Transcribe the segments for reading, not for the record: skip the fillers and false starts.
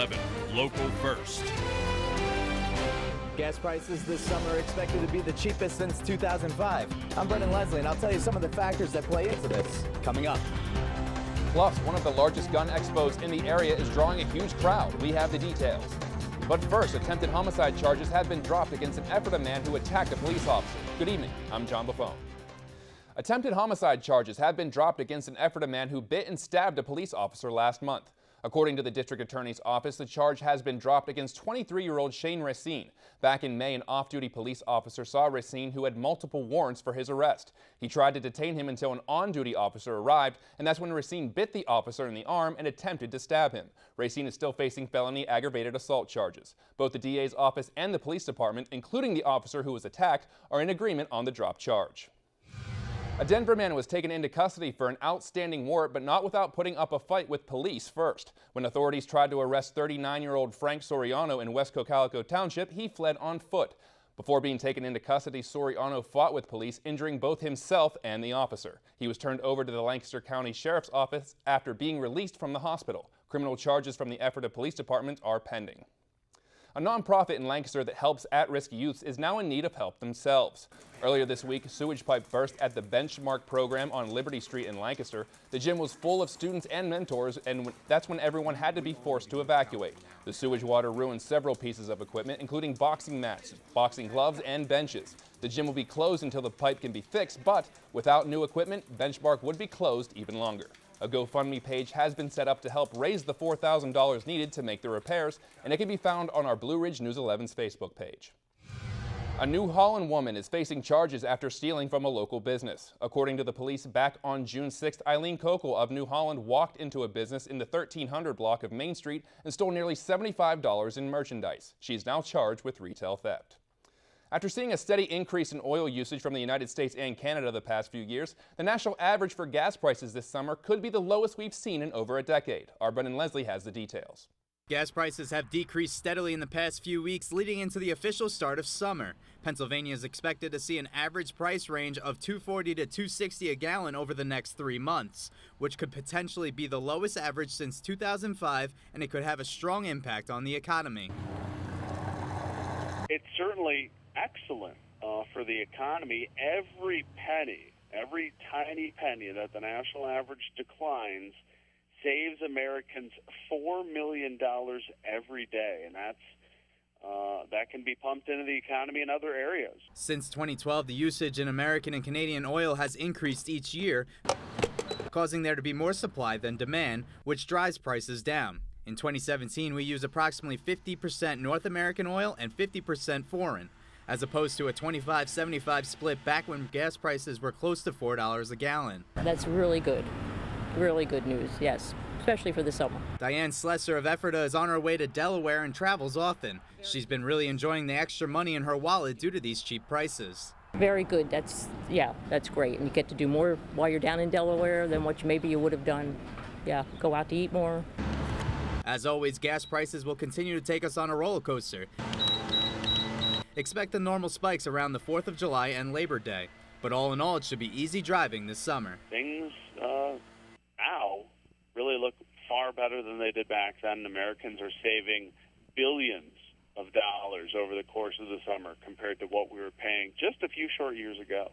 11, local first. Gas prices this summer are expected to be the cheapest since 2005. I'm Brendan Leslie, and I'll tell you some of the factors that play into this coming up. Plus, one of the largest gun expos in the area is drawing a huge crowd. We have the details. But first, attempted homicide charges have been dropped against an Ephrata man who attacked a police officer. Good evening, I'm John Buffone. Attempted homicide charges have been dropped against an Ephrata man who bit and stabbed a police officer last month. According to the district attorney's office, the charge has been dropped against 23-year-old Shane Racine. Back in May, an off-duty police officer saw Racine, who had multiple warrants for his arrest. He tried to detain him until an on-duty officer arrived, and that's when Racine bit the officer in the arm and attempted to stab him. Racine is still facing felony aggravated assault charges. Both the DA's office and the police department, including the officer who was attacked, are in agreement on the drop charge. A Denver man was taken into custody for an outstanding warrant, but not without putting up a fight with police first. When authorities tried to arrest 39-year-old Frank Soriano in West Cocalico Township, he fled on foot. Before being taken into custody, Soriano fought with police, injuring both himself and the officer. He was turned over to the Lancaster County Sheriff's Office after being released from the hospital. Criminal charges from the Ephrata Police Department are pending. A nonprofit in Lancaster that helps at-risk youths is now in need of help themselves. Earlier this week, a sewage pipe burst at the Benchmark program on Liberty Street in Lancaster. The gym was full of students and mentors, and that's when everyone had to be forced to evacuate. The sewage water ruined several pieces of equipment, including boxing mats, boxing gloves, and benches. The gym will be closed until the pipe can be fixed, but without new equipment, Benchmark would be closed even longer. A GoFundMe page has been set up to help raise the $4,000 needed to make the repairs, and it can be found on our Blue Ridge News 11's Facebook page. A New Holland woman is facing charges after stealing from a local business. According to the police, back on June 6th, Eileen Kokel of New Holland walked into a business in the 1300 block of Main Street and stole nearly $75 in merchandise. She is now charged with retail theft. After seeing a steady increase in oil usage from the United States and Canada the past few years, the national average for gas prices this summer could be the lowest we've seen in over a decade. Our Brendan Leslie has the details. Gas prices have decreased steadily in the past few weeks, leading into the official start of summer. Pennsylvania is expected to see an average price range of $2.40 to $2.60 a gallon over the next 3 months, which could potentially be the lowest average since 2005, and it could have a strong impact on the economy. It's certainly excellent for the economy. Every penny, every tiny penny that the national average declines saves Americans $4 million every day, and that can be pumped into the economy in other areas. Since 2012, the usage in American and Canadian oil has increased each year, causing there to be more supply than demand, which drives prices down. In 2017, we used approximately 50% North American oil and 50% foreign, as opposed to a 25-75 split back when gas prices were close to $4 a gallon. That's really good news, yes, especially for the summer. Diane Slesser of Ephrata is on her way to Delaware and travels often. She's been really enjoying the extra money in her wallet due to these cheap prices. Very good, that's great, and you get to do more while you're down in Delaware than what maybe you would have done, go out to eat more. As always, gas prices will continue to take us on a roller coaster. Expect the normal spikes around the 4th of July and Labor Day. But all in all, it should be easy driving this summer. Things now really look far better than they did back then. Americans are saving billions of dollars over the course of the summer compared to what we were paying just a few short years ago.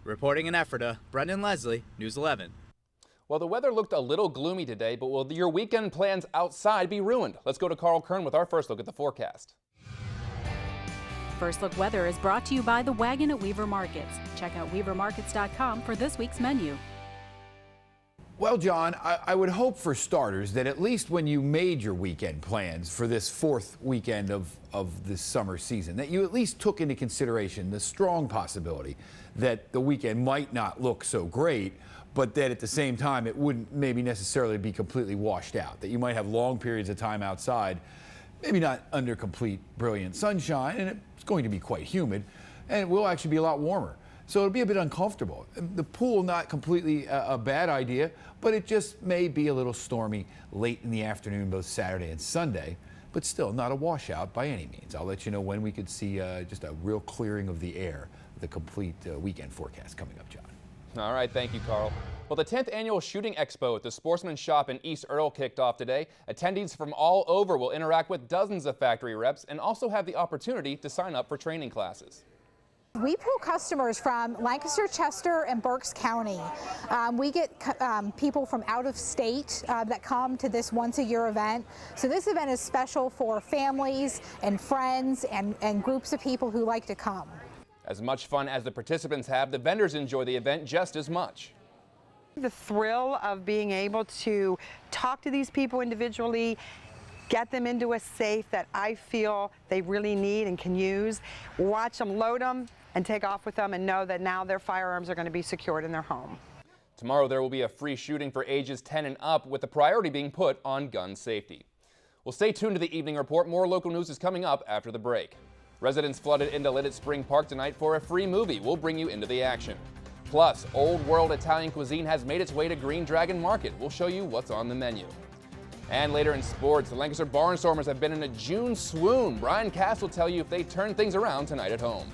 Reporting in Ephrata, Brendan Leslie, News 11. Well, the weather looked a little gloomy today, but will your weekend plans outside be ruined? Let's go to Carl Kern with our first look at the forecast. First Look Weather is brought to you by The Wagon at Weaver Markets. Check out weavermarkets.com for this week's menu. Well, John, I would hope for starters that at least when you made your weekend plans for this fourth weekend of this summer season, that you at least took into consideration the strong possibility that the weekend might not look so great, but that at the same time it wouldn't maybe necessarily be completely washed out, that you might have long periods of time outside, maybe not under complete brilliant sunshine, and it's going to be quite humid, and it will actually be a lot warmer. So it'll be a bit uncomfortable. The pool, not completely a bad idea, but it just may be a little stormy late in the afternoon, both Saturday and Sunday, but still not a washout by any means. I'll let you know when we could see just a real clearing of the air, the complete weekend forecast coming up, John. All right, thank you, Carl. Well, the 10th annual Shooting Expo at the Sportsman's Shop in East Earl kicked off today. Attendees from all over will interact with dozens of factory reps and also have the opportunity to sign up for training classes. We pull customers from Lancaster, Chester, and Berks County. We get people from out of state that come to this once-a-year event. So this event is special for families and friends and groups of people who like to come. As much fun as the participants have, the vendors enjoy the event just as much. The thrill of being able to talk to these people individually, get them into a safe that I feel they really need and can use, watch them load them and take off with them and know that now their firearms are going to be secured in their home. Tomorrow there will be a free shooting for ages 10 and up, with the priority being put on gun safety. Well, stay tuned to the Evening Report. More local news is coming up after the break. Residents flooded into Lititz Spring Park tonight for a free movie. We'll bring you into the action. Plus, old world Italian cuisine has made its way to Green Dragon Market. We'll show you what's on the menu. And later in sports, the Lancaster Barnstormers have been in a June swoon. Brian Cass will tell you if they turn things around tonight at home.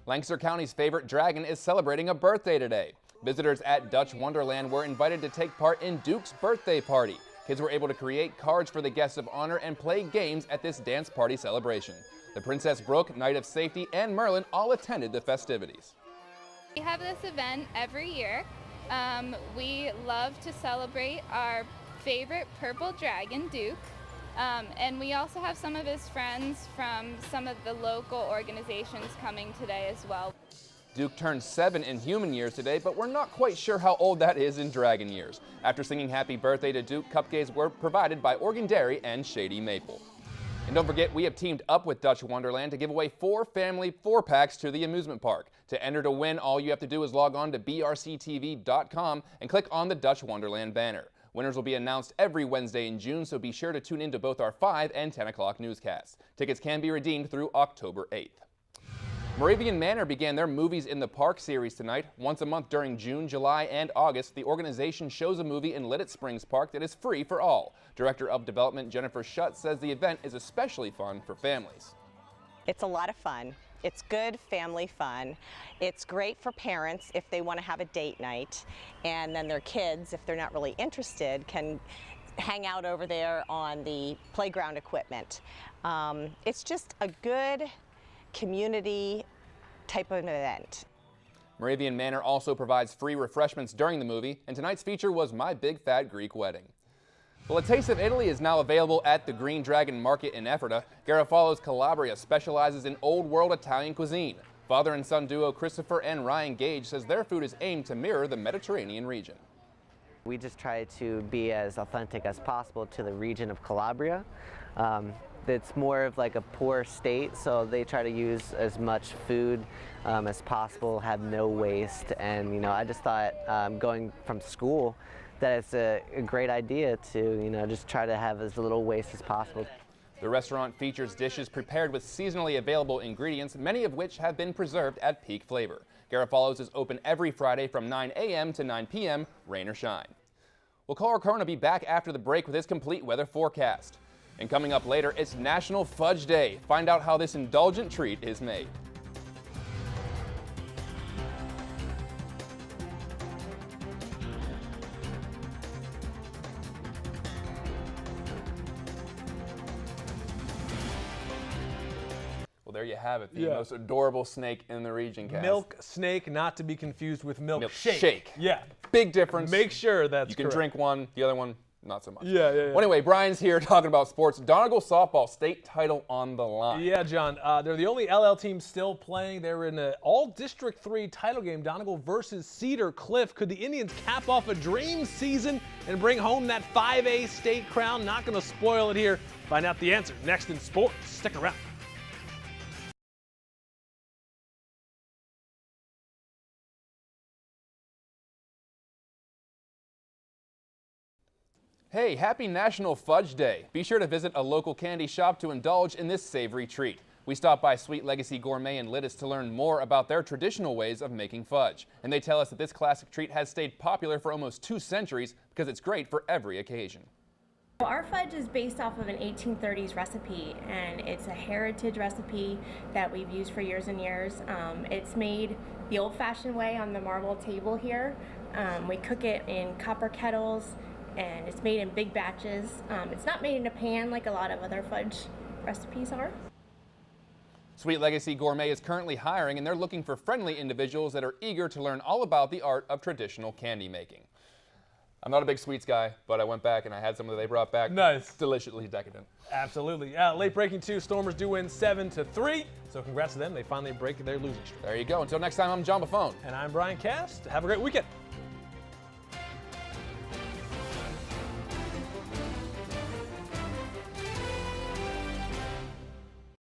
Lancaster County's favorite dragon is celebrating a birthday today. Visitors at Dutch Wonderland were invited to take part in Duke's birthday party. Kids were able to create cards for the guests of honor and play games at this dance party celebration. The Princess Brooke, Knight of Safety, and Merlin all attended the festivities. We have this event every year. We love to celebrate our favorite purple dragon, Duke. And we also have some of his friends from some of the local organizations coming today as well. Duke turned 7 in human years today, but we're not quite sure how old that is in dragon years. After singing happy birthday to Duke, cupcakes were provided by Oregon Dairy and Shady Maple. And don't forget, we have teamed up with Dutch Wonderland to give away 4 family 4-packs to the amusement park. To enter to win, all you have to do is log on to BRC-TV.com and click on the Dutch Wonderland banner. Winners will be announced every Wednesday in June, so be sure to tune in to both our 5 and 10 o'clock newscasts. Tickets can be redeemed through October 8th. Moravian Manor began their Movies in the Park series tonight. Once a month during June, July, and August, the organization shows a movie in Lititz Springs Park that is free for all. Director of Development Jennifer Schutt says the event is especially fun for families. It's a lot of fun. It's good family fun. It's great for parents if they want to have a date night, and then their kids, if they're not really interested, can hang out over there on the playground equipment. It's just a good community type of event. Moravian Manor also provides free refreshments during the movie, and tonight's feature was My Big Fat Greek Wedding. Well, A Taste of Italy is now available at the Green Dragon Market in Ephrata. Garofalo's Calabria specializes in old world Italian cuisine. Father and son duo Christopher and Ryan Gage says their food is aimed to mirror the Mediterranean region. We just try to be as authentic as possible to the region of Calabria. It's more of like a poor state, so they try to use as much food as possible, have no waste, and I just thought going from school that it's a great idea to just try to have as little waste as possible. The restaurant features dishes prepared with seasonally available ingredients, many of which have been preserved at peak flavor. Garofalo's is open every Friday from 9 a.m. to 9 p.m., rain or shine. Well, Carl Curran will be back after the break with his complete weather forecast. And coming up later, it's National Fudge Day. Find out how this indulgent treat is made. Well, there you have it, the most adorable snake in the region, Cass. Milk snake, not to be confused with milkshake. Shake. Yeah. Big difference. Make sure that's You can correct. drink one, the other one, not so much. Yeah. Well, anyway, Brian's here talking about sports. Donegal softball state title on the line. Yeah, John. They're the only LL team still playing. They're in an all-District 3 title game, Donegal versus Cedar Cliff. Could the Indians cap off a dream season and bring home that 5A state crown? Not going to spoil it here. Find out the answer next in sports. Stick around. Hey, happy National Fudge Day. Be sure to visit a local candy shop to indulge in this savory treat. We stopped by Sweet Legacy Gourmet in Lititz to learn more about their traditional ways of making fudge. And they tell us that this classic treat has stayed popular for almost 2 centuries because it's great for every occasion. Our fudge is based off of an 1830s recipe, and it's a heritage recipe that we've used for years and years. It's made the old-fashioned way on the marble table here. We cook it in copper kettles, and it's made in big batches. It's not made in a pan like a lot of other fudge recipes are. Sweet Legacy Gourmet is currently hiring, and they're looking for friendly individuals that are eager to learn all about the art of traditional candy making. I'm not a big sweets guy, but I went back and I had some that they brought back. Nice. Deliciously decadent. Absolutely. Late breaking 2, Stormers do win 7-3. So congrats to them. They finally break their losing streak. There you go. Until next time, I'm John Buffone. And I'm Brian Cast. Have a great weekend.